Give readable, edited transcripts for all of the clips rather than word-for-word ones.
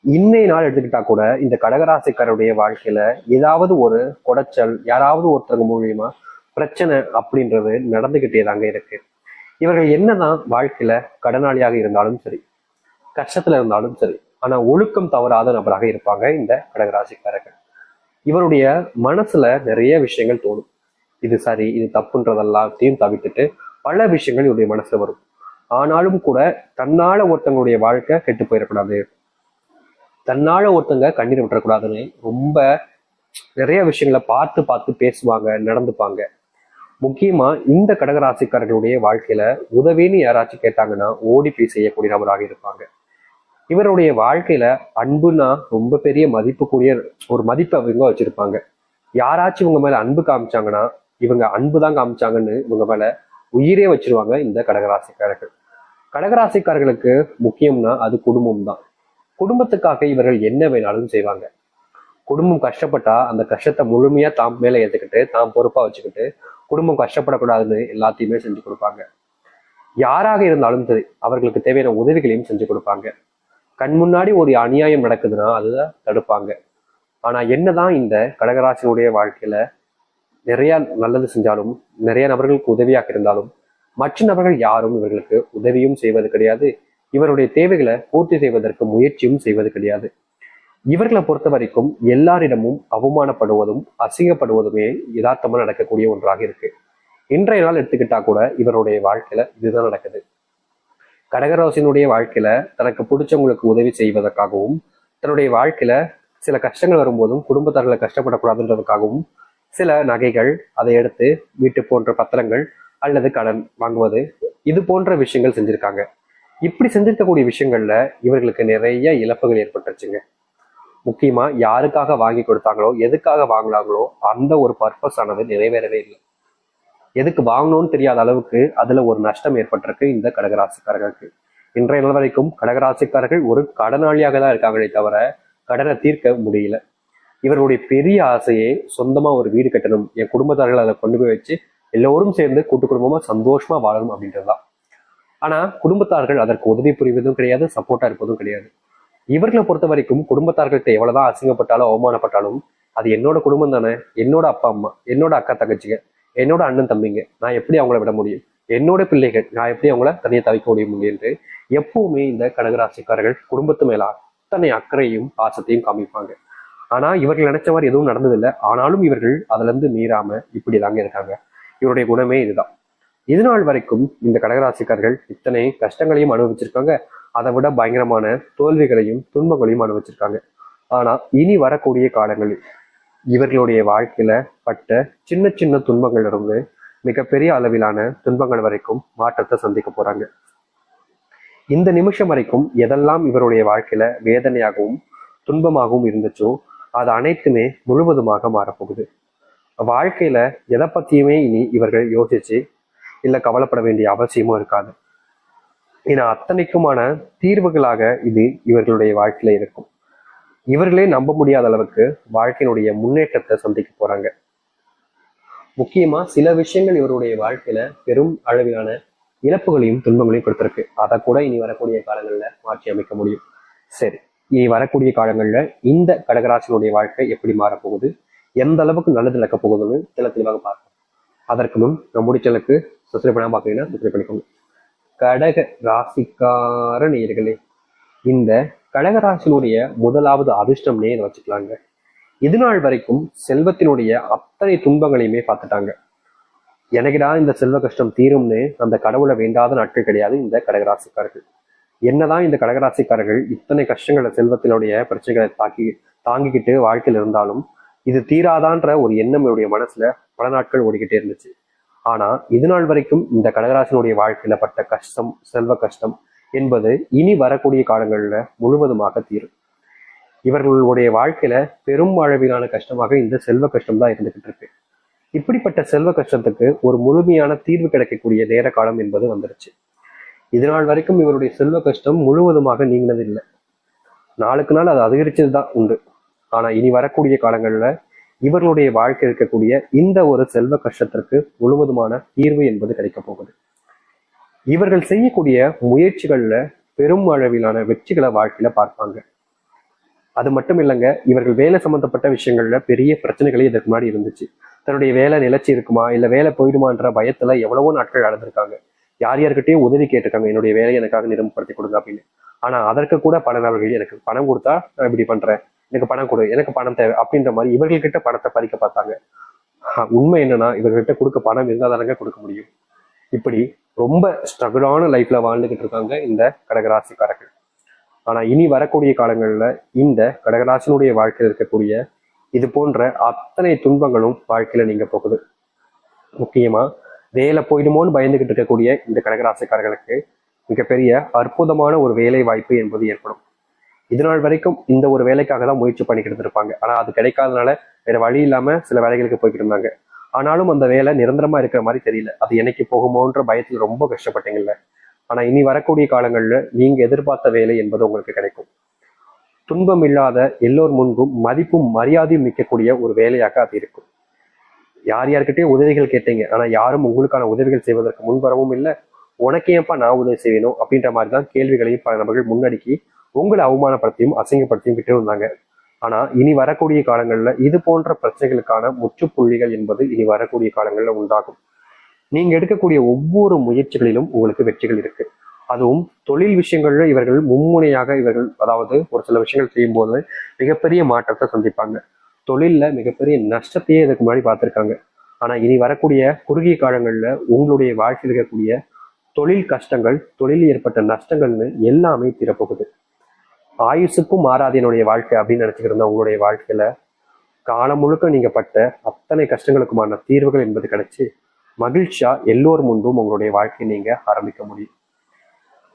இன்னைய நாள் எடுத்துக்கிட்டா கூட இந்த கடகராசிக்காரருடைய வாழ்க்கையில ஏதாவது ஒரு குடைச்சல், யாராவது ஒருத்தவங்க மூலியமா பிரச்சனை அப்படின்றது நடந்துகிட்டே தாங்க இருக்கு. இவர்கள் என்னதான் வாழ்க்கையில கடனாளியாக இருந்தாலும் சரி, கஷ்டத்துல இருந்தாலும் சரி, ஆனா ஒழுக்கம் தவறாத நபராக இருப்பாங்க இந்த கடகராசிக்காரர்கள். இவருடைய மனசுல நிறைய விஷயங்கள் தோணும். இது சரி, இது தப்புன்றதெல்லாத்தையும் தவிர்த்துட்டு பல விஷயங்கள் இவருடைய மனசுல வரும். ஆனாலும் கூட தன்னால ஒருத்தவங்களுடைய வாழ்க்கை கெட்டு போயிடக்கூடாது, தன்னால ஒருத்தங்க கண்ணீர் விட்டுறக்கூடாதுன்னு ரொம்ப நிறைய விஷயங்களை பார்த்து பார்த்து பேசுவாங்க, நடந்துப்பாங்க. முக்கியமா இந்த கடகராசிக்காரர்களுடைய வாழ்க்கையில உதவின்னு யாராச்சும் கேட்டாங்கன்னா ஓடி போய் செய்யக்கூடிய நபராக இருப்பாங்க. இவருடைய வாழ்க்கையில அன்புனா ரொம்ப பெரிய மதிப்புக்குரிய ஒரு மதிப்பை அவங்க வச்சிருப்பாங்க. யாராச்சும் இவங்க மேல அன்பு காமிச்சாங்கன்னா இவங்க அன்பு தான் காமிச்சாங்கன்னு இவங்க மேல உயிரே வச்சிருவாங்க இந்த கடகராசிக்காரர்கள். கடகராசிக்காரர்களுக்கு முக்கியம்னா அது குடும்பம் தான். குடும்பத்துக்காக இவர்கள் என்ன வேணாலும் செய்வாங்க. குடும்பம் கஷ்டப்பட்டா அந்த கஷ்டத்தை முழுமையா தாம் மேல ஏத்துக்கிட்டு தாம் பொறுப்பா வச்சுக்கிட்டு குடும்பம் கஷ்டப்படக்கூடாதுன்னு எல்லாத்தையுமே செஞ்சு கொடுப்பாங்க. யாராக இருந்தாலும் சரி அவர்களுக்கு தேவையான உதவிகளையும் செஞ்சு கொடுப்பாங்க. கண் முன்னாடி ஒரு அநியாயம் நடக்குதுன்னா அதை தடுப்பாங்க. ஆனா என்னதான் இந்த கடகராசினுடைய வாழ்க்கையில நிறைய நல்லது செஞ்சாலும், நிறைய நபர்களுக்கு உதவியாக இருந்தாலும், மற்ற நபர்கள் யாரும் இவர்களுக்கு உதவியும் செய்வது கிடையாது. இவருடைய தேவைகளை பூர்த்தி செய்வதற்கு முயற்சியும் செய்வது கிடையாது. இவர்களை பொறுத்த வரைக்கும் எல்லாரிடமும் அவமானப்படுவதும் அசிங்கப்படுவதுமே யதார்த்தமா நடக்கக்கூடிய ஒன்றாக இருக்கு. இன்றைய நாள் எடுத்துக்கிட்டா கூட இவருடைய வாழ்க்கையில இதுதான் நடக்குது. கடகராசினுடைய வாழ்க்கையில தனக்கு பிடிச்சவங்களுக்கு உதவி செய்வதற்காகவும், தன்னுடைய வாழ்க்கையில சில கஷ்டங்கள் வரும்போதும் குடும்பத்தார்களை கஷ்டப்படக்கூடாதுன்றதுக்காகவும் சில நகைகள், அதை எடுத்து வீட்டு போன்ற பத்திரங்கள் அல்லது கடன் வாங்குவது, இது போன்ற விஷயங்கள் செஞ்சிருக்காங்க. இப்படி செஞ்சிருக்கக்கூடிய விஷயங்கள்ல இவர்களுக்கு நிறைய இழப்புகள் ஏற்பட்டுருச்சுங்க. முக்கியமா யாருக்காக வாங்கி கொடுத்தாங்களோ, எதுக்காக வாங்கினாங்களோ அந்த ஒரு பர்பஸ் ஆனது நிறைவேறவே இல்லை. எதுக்கு வாங்கணும்னு தெரியாத அளவுக்கு அதுல ஒரு நஷ்டம் ஏற்பட்டிருக்கு இந்த கடகராசிக்காரர்களுக்கு. இன்றைய நாள் வரைக்கும் கடகராசிக்காரர்கள் ஒரு கடனாளியாக தான் இருக்காங்களே தவிர கடனை தீர்க்க முடியல. இவர்களுடைய பெரிய ஆசையே சொந்தமா ஒரு வீடு கட்டணும், என் குடும்பத்தார்கள் அதை கொண்டு போய் வச்சு எல்லோரும் சேர்ந்து கூட்டு குடும்பமா சந்தோஷமா வாழணும் அப்படின்றதுதான். ஆனா குடும்பத்தார்கள் அதற்கு உதவி புரிவதும் கிடையாது, சப்போர்ட்டா இருப்பதும் கிடையாது. இவர்களை பொறுத்த வரைக்கும் குடும்பத்தார்கள்ட்ட எவ்வளவுதான் அசிங்கப்பட்டாலும் அவமானப்பட்டாலும் அது என்னோட குடும்பம் தானே, என்னோட அப்பா அம்மா, என்னோட அக்கா தங்கச்சிங்க, என்னோட அண்ணன் தம்பிங்க, நான் எப்படி அவங்கள விட முடியும், என்னோட பிள்ளைகள், நான் எப்படி அவங்கள தனியாக தவிக்க முடியும் என்று எப்பவுமே இந்த கடகராசிக்காரர்கள் குடும்பத்து மேல அத்தனை அக்கறையும் பாசத்தையும் காமிப்பாங்க. ஆனா இவர்கள் நினைச்ச மாதிரி எதுவும் நடந்ததில்லை. ஆனாலும் இவர்கள் அதுல இருந்து மீறாம இப்படி தாங்க இருக்காங்க. இவருடைய குணமே இதுதான். இது நாள் வரைக்கும் இந்த கடகராசிக்காரர்கள் இத்தனை கஷ்டங்களையும் அனுபவிச்சிருக்காங்க. அதை விட பயங்கரமான தோல்விகளையும் துன்பங்களையும் அனுபவிச்சிருக்காங்க. ஆனா இனி வரக்கூடிய காலங்களில் இவர்களுடைய வாழ்க்கையில பட்ட சின்ன சின்ன துன்பங்கள்ல இருந்து மிகப்பெரிய அளவிலான துன்பங்கள் வரைக்கும் மாற்றத்தை சந்திக்க போறாங்க. இந்த நிமிஷம் வரைக்கும் எதெல்லாம் இவருடைய வாழ்க்கையில வேதனையாகவும் துன்பமாகவும் இருந்துச்சோ அது அனைத்துமே முழுவதுமாக மாறப்போகுது. வாழ்க்கையில எதை பத்தியுமே இனி இவர்கள் யோசிச்சு இல்ல கவலைப்பட வேண்டிய அவசியமும் இருக்காது. ஏன்னா அத்தனைக்குமான தீர்வுகளாக இது இவர்களுடைய வாழ்க்கையில இருக்கும். இவர்களே நம்ப முடியாத அளவுக்கு வாழ்க்கையினுடைய முன்னேற்றத்தை சந்திக்க போறாங்க. முக்கியமா சில விஷயங்கள் இவருடைய வாழ்க்கையில பெரும் அளவிலான இழப்புகளையும் துன்பங்களையும் கொடுத்திருக்கு. அதை கூட இனி வரக்கூடிய காலங்கள்ல மாற்றி அமைக்க முடியும். சரி, இனி வரக்கூடிய காலங்கள்ல இந்த கடகராசினுடைய வாழ்க்கை எப்படி மாறப்போகுது, எந்த அளவுக்கு நல்லது நடக்க போகுதுன்னு தெளிவாக பார்ப்போம். அதற்கு முன் நம்முடைய சேனலுக்கு சப்ஸ்கிரைப் பண்ணாம பாக்குறீங்கன்னா சப்ஸ்கிரைப் பண்ணிக்கோங்க. கடக ராசிக்கார நேயர்களே, இந்த கடகராசினுடைய முதலாவது அதிர்ஷ்டம்னே இதை வச்சுக்கலாங்க. இது நாள் வரைக்கும் செல்வத்தினுடைய அத்தனை துன்பங்களையுமே பார்த்துட்டாங்க. எனக்குடா இந்த செல்வ கஷ்டம் தீரும்னு அந்த கடவுளை வேண்டாத நாட்கள் கிடையாது இந்த கடகராசிக்காரர்கள். என்னதான் இந்த கடகராசிக்காரர்கள் இத்தனை கஷ்டங்களை செல்வத்தினுடைய பிரச்சனைகளை தாங்கிக்கிட்டு வாழ்க்கையில் இருந்தாலும் இது தீராதான்ற ஒரு எண்ணம் என்னுடைய மனசுல பல நாட்கள் ஓடிக்கிட்டே இருந்துச்சு. ஆனா இது நாள் வரைக்கும் இந்த கடகராசினுடைய வாழ்க்கையில பட்ட கஷ்டம், செல்வ கஷ்டம் என்பது இனி வரக்கூடிய காலங்கள்ல முழுவதுமாக தீரும். இவர்களுடைய வாழ்க்கையில பெரும் அளவிலான கஷ்டமாக இந்த செல்வ கஷ்டம் தான் இருந்துகிட்டு இருக்கு. இப்படிப்பட்ட செல்வ கஷ்டத்துக்கு ஒரு முழுமையான தீர்வு கிடைக்கக்கூடிய நேர காலம் என்பது வந்துருச்சு. இதனால் வரைக்கும் இவருடைய செல்வ கஷ்டம் முழுவதுமாக நீங்கினது இல்லை. நாளுக்கு நாள் அது அதிகரிச்சதுதான் உண்டு. ஆனா இனி வரக்கூடிய காலங்கள்ல இவர்களுடைய வாழ்க்கை இருக்கக்கூடிய இந்த ஒரு செல்வ கஷ்டத்திற்கு முழுவதுமான தீர்வு என்பது கிடைக்க போகுது. இவர்கள் செய்யக்கூடிய முயற்சிகள்ல பெரும் அளவிலான வெற்றிகளை வாழ்க்கையில பார்ப்பாங்க. அது மட்டும் இல்லைங்க, இவர்கள் வேலை சம்பந்தப்பட்ட விஷயங்கள்ல பெரிய பிரச்சனைகளே இதற்கு முன்னாடி இருந்துச்சு. தன்னுடைய வேலை நிலைச்சி இருக்குமா இல்ல வேலை போயிடுமான்ற பயத்துல எவ்வளவோ நாட்கள் அழுதுருக்காங்க. யார் யார்கிட்டயும் உதவி கேட்டிருக்காங்க, என்னுடைய வேலையை எனக்காக நிரம்பப்படுத்தி கொடுங்க அப்படின்னு. ஆனா அதற்கு கூட பல நபர்கள் எனக்கு பணம் கொடுத்தா நான் இப்படி பண்றேன், எனக்கு பணம் கொடு, எனக்கு பணம் தேவை அப்படின்ற மாதிரி இவர்கள்கிட்ட பணத்தை பறிக்க பார்த்தாங்க. உண்மை என்னன்னா இவர்கிட்ட கொடுக்க பணம் இருந்தா தானங்க கொடுக்க முடியும். இப்படி ரொம்ப ஸ்ட்ரகிளான லைஃப்ல வாழ்ந்துகிட்டு இருக்காங்க இந்த கடகராசிக்காரர்கள். ஆனா இனி வரக்கூடிய காலங்கள்ல இந்த கடகராசினுடைய வாழ்க்கையில் இருக்கக்கூடிய இது போன்ற அத்தனை துன்பங்களும் வாழ்க்கையில நீங்க போகுது. முக்கியமா வேலை போயிடுமோன்னு பயந்துகிட்டு இருக்கக்கூடிய இந்த கடகராசிக்காரர்களுக்கு மிகப்பெரிய அற்புதமான ஒரு வேலை வாய்ப்பு என்பது ஏற்படும். இதனால் வரைக்கும் இந்த ஒரு வேலைக்காக தான் முயற்சி பண்ணிக்கிட்டு இருப்பாங்க. ஆனா அது கிடைக்காதனால வேற வழி இல்லாம சில வேலைகளுக்கு போய்கிட்டு இருந்தாங்க. ஆனாலும் அந்த வேலை நிரந்தரமா இருக்கிற மாதிரி தெரியல. அது என்னைக்கு போகுமோன்ற பயத்துல ரொம்ப கஷ்டப்பட்டீங்கல்ல. ஆனா இனி வரக்கூடிய காலங்கள்ல நீங்க எதிர்பார்த்த வேலை என்பது உங்களுக்கு கிடைக்கும். துன்பம் இல்லாத எல்லோர் முன்பும் மதிப்பும் மரியாதையும் மிக்கக்கூடிய ஒரு வேலையாக அது இருக்கும். யார் யார்கிட்டயும் உதவிகள் கேட்டீங்க, ஆனா யாரும் உங்களுக்கான உதவிகள் செய்வதற்கு முன்வரவும் இல்லை. உனக்கு ஏன்பா நான் உதவி செய்யணும் அப்படின்ற மாதிரி தான் கேள்விகளையும் பல நபர்கள் முன்னடிக்கி உங்களை அவமானப்படுத்தியும் அசிங்கப்படுத்தியும் விட்டு இருந்தாங்க. ஆனா இனி வரக்கூடிய காலங்கள்ல இது போன்ற பிரச்சனைகளுக்கான முற்றுப்புள்ளிகள் என்பது இனி வரக்கூடிய காலங்கள்ல உண்டாகும். நீங்க எடுக்கக்கூடிய ஒவ்வொரு முயற்சிகளிலும் உங்களுக்கு வெற்றிகள் இருக்கு. அதுவும் தொழில் விஷயங்கள்ல இவர்கள் மும்முனையாக இவர்கள் அதாவது ஒரு சில விஷயங்கள் செய்யும் போது மிகப்பெரிய மாற்றத்தை சந்திப்பாங்க. தொழில்ல மிகப்பெரிய நஷ்டத்தையே இதுக்கு முன்னாடி பார்த்திருக்காங்க. ஆனா இனி வரக்கூடிய குறுகிய காலங்கள்ல உங்களுடைய வாழ்க்கையில் இருக்கக்கூடிய தொழில் கஷ்டங்கள், தொழிலில் ஏற்பட்ட நஷ்டங்கள்னு எல்லாமே தீரப்போகுது. ஆயுசுக்கும் மாறாது என்னுடைய வாழ்க்கை அப்படின்னு நினைச்சுக்கிட்டு இருந்த உங்களுடைய வாழ்க்கையில காலம் முழுக்க நீங்க பட்ட அத்தனை கஷ்டங்களுக்குமான தீர்வுகள் என்பது கிடைச்சு மகிழ்ச்சியா எல்லோர் முன்பும் உங்களுடைய வாழ்க்கையை நீங்க ஆரம்பிக்க முடியும்.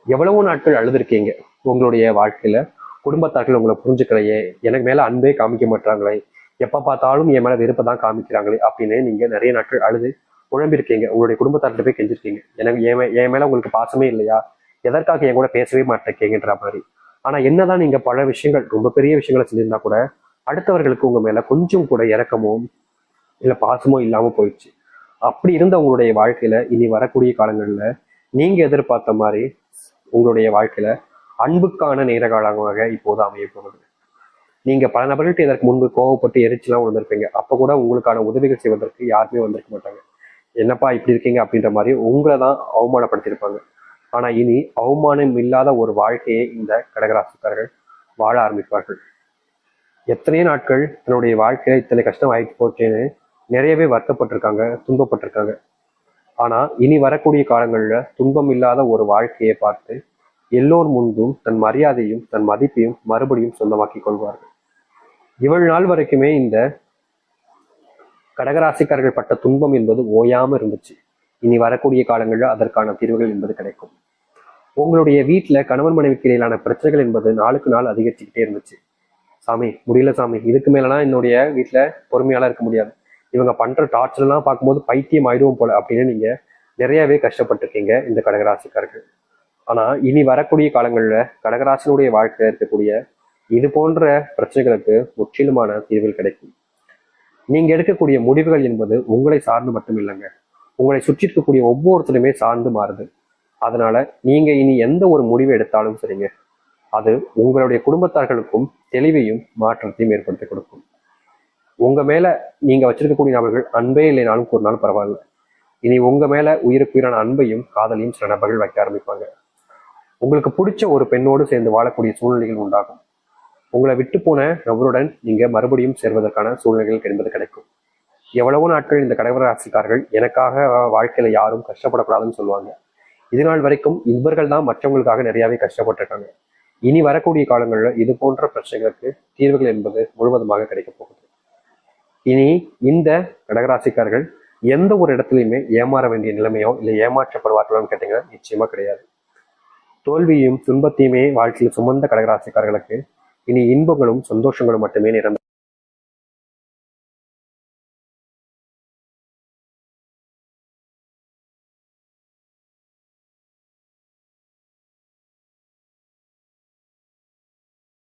எவ்வளவோ நாட்கள் அழுதுருக்கீங்க உங்களுடைய வாழ்க்கையில. குடும்பத்தார்கள் உங்களை புரிஞ்சுக்கலையே, எனக்கு மேல அன்பே காமிக்க மாட்டாங்களே, எப்ப பார்த்தாலும் என் மேல வெறுப்பை தான் காமிக்கிறாங்களே அப்படின்னு நீங்க நிறைய நாட்கள் அழுது குழம்பிருக்கீங்க. உங்களுடைய குடும்பத்தார்கிட்ட போய் கெஞ்சிருக்கீங்க, எனக்கு என் மேல உங்களுக்கு பாசமே இல்லையா, எதற்காக என் கூட பேசவே மாட்டேங்கன்ற மாதிரி. ஆனா என்னதான் நீங்க பல விஷயங்கள் ரொம்ப பெரிய விஷயங்களை செஞ்சிருந்தா கூட அடுத்தவர்களுக்கு உங்க மேல கொஞ்சம் கூட இறக்கமோ இல்ல பாசமோ இல்லாம போயிடுச்சு. அப்படி இருந்த உங்களுடைய வாழ்க்கையில இனி வரக்கூடிய காலங்கள்ல நீங்க எதிர்பார்த்த மாதிரி உங்களுடைய வாழ்க்கையில அன்புக்கான நேர காலமாக இப்போது அமைய போகுது. நீங்க பல நபர்கள்ட்ட இதற்கு முன்பு கோவப்பட்டு எரிச்சலாம் வந்திருப்பீங்க. அப்ப கூட உங்களுக்கான உதவிகள் செய்வதற்கு யாருமே வந்திருக்க மாட்டாங்க. என்னப்பா இப்படி இருக்கீங்க அப்படின்ற மாதிரி உங்களை தான் அவமானப்படுத்தியிருப்பாங்க. ஆனா இனி அவமானம் இல்லாத ஒரு வாழ்க்கையை இந்த கடகராசிக்காரர்கள் வாழ ஆரம்பிப்பார்கள். எத்தனையோ நாட்கள் தன்னுடைய வாழ்க்கையில இத்தனை கஷ்டம் ஆயிட்டு போச்சேன்னு நிறையவே வருத்தப்பட்டிருக்காங்க, துன்பப்பட்டிருக்காங்க. ஆனா இனி வரக்கூடிய காலங்கள்ல துன்பம் இல்லாத ஒரு வாழ்க்கையை பார்த்து எல்லோர் முன்பும் தன் மரியாதையும் தன் மதிப்பையும் மறுபடியும் சொந்தமாக்கி கொள்வார்கள். இவ்வளவு நாள் வரைக்குமே இந்த கடகராசிக்காரர்கள் பட்ட துன்பம் என்பது ஓயாம இருந்துச்சு. இனி வரக்கூடிய காலங்கள்ல அதற்கான தீர்வுகள் என்பது கிடைக்கும். உங்களுடைய வீட்டுல கணவன் மனைவிக்கு இடையிலான பிரச்சனைகள் என்பது நாளுக்கு நாள் அதிகரிச்சுக்கிட்டே இருந்துச்சு. சாமி முடியல சாமி, இதுக்கு மேலனா என்னுடைய வீட்டுல பொறுமையால இருக்க முடியாது, இவங்க பண்ற டார்ச்சர் எல்லாம் பார்க்கும்போது பைத்தியம் ஆயிடுவோம் போல அப்படின்னு நீங்க நிறையவே கஷ்டப்பட்டிருக்கீங்க இந்த கடகராசிக்காரர்கள். ஆனா இனி வரக்கூடிய காலங்கள்ல கடகராசினுடைய வாழ்க்கையில இருக்கக்கூடிய இது போன்ற பிரச்சனைகளுக்கு முற்றிலுமான தீர்வுகள் கிடைக்கும். நீங்க எடுக்கக்கூடிய முடிவுகள் என்பது உங்களை சார்ந்து மட்டும் இல்லைங்க, உங்களை சுற்றி இருக்கக்கூடிய ஒவ்வொருத்தருமே சார்ந்து மாறுது. அதனால நீங்க இனி எந்த ஒரு முடிவு எடுத்தாலும் சரிங்க, அது உங்களுடைய குடும்பத்தார்களுக்கும் தெளிவையும் மாற்றத்தையும் ஏற்படுத்தி கொடுக்கும். உங்க மேல நீங்க வச்சிருக்கக்கூடிய நபர்கள் அன்பே இல்லைனாலும் ஒரு நாள் பரவாயில்ல, இனி உங்க மேல உயிருக்கு உயிரான அன்பையும் காதலையும் சில நபர்கள் வைக்க ஆரம்பிப்பாங்க. உங்களுக்கு பிடிச்ச ஒரு பெண்ணோடு சேர்ந்து வாழக்கூடிய சூழ்நிலைகள் உண்டாகும். உங்களை விட்டு போன நபருடன் நீங்க மறுபடியும் சேர்வதற்கான சூழ்நிலைகள் என்பது கிடைக்கும். எவ்வளவோ நாட்கள் இந்த கடகராசிக்காரர்கள் எனக்காக வாழ்க்கையில யாரும் கஷ்டப்படக்கூடாதுன்னு சொல்லுவாங்க. இது நாள் வரைக்கும் இவர்கள் தான் மற்றவங்களுக்காக நிறையவே கஷ்டப்பட்டிருக்காங்க. இனி வரக்கூடிய காலங்களில் இது போன்ற பிரச்சனைகளுக்கு தீர்வுகள் என்பது முழுவதுமாக கிடைக்க போகுது. இனி இந்த கடகராசிக்காரர்கள் எந்த ஒரு இடத்துலையுமே ஏமாற வேண்டிய நிலைமையோ இல்லை ஏமாற்றப்படுவார்களோன்னு கேட்டீங்கன்னா நிச்சயமா கிடையாது. தோல்வியும் துன்பத்தையுமே வாழ்க்கையில் சுமந்த கடகராசிக்காரர்களுக்கு இனி இன்பங்களும் சந்தோஷங்களும் மட்டுமே நிரம்ப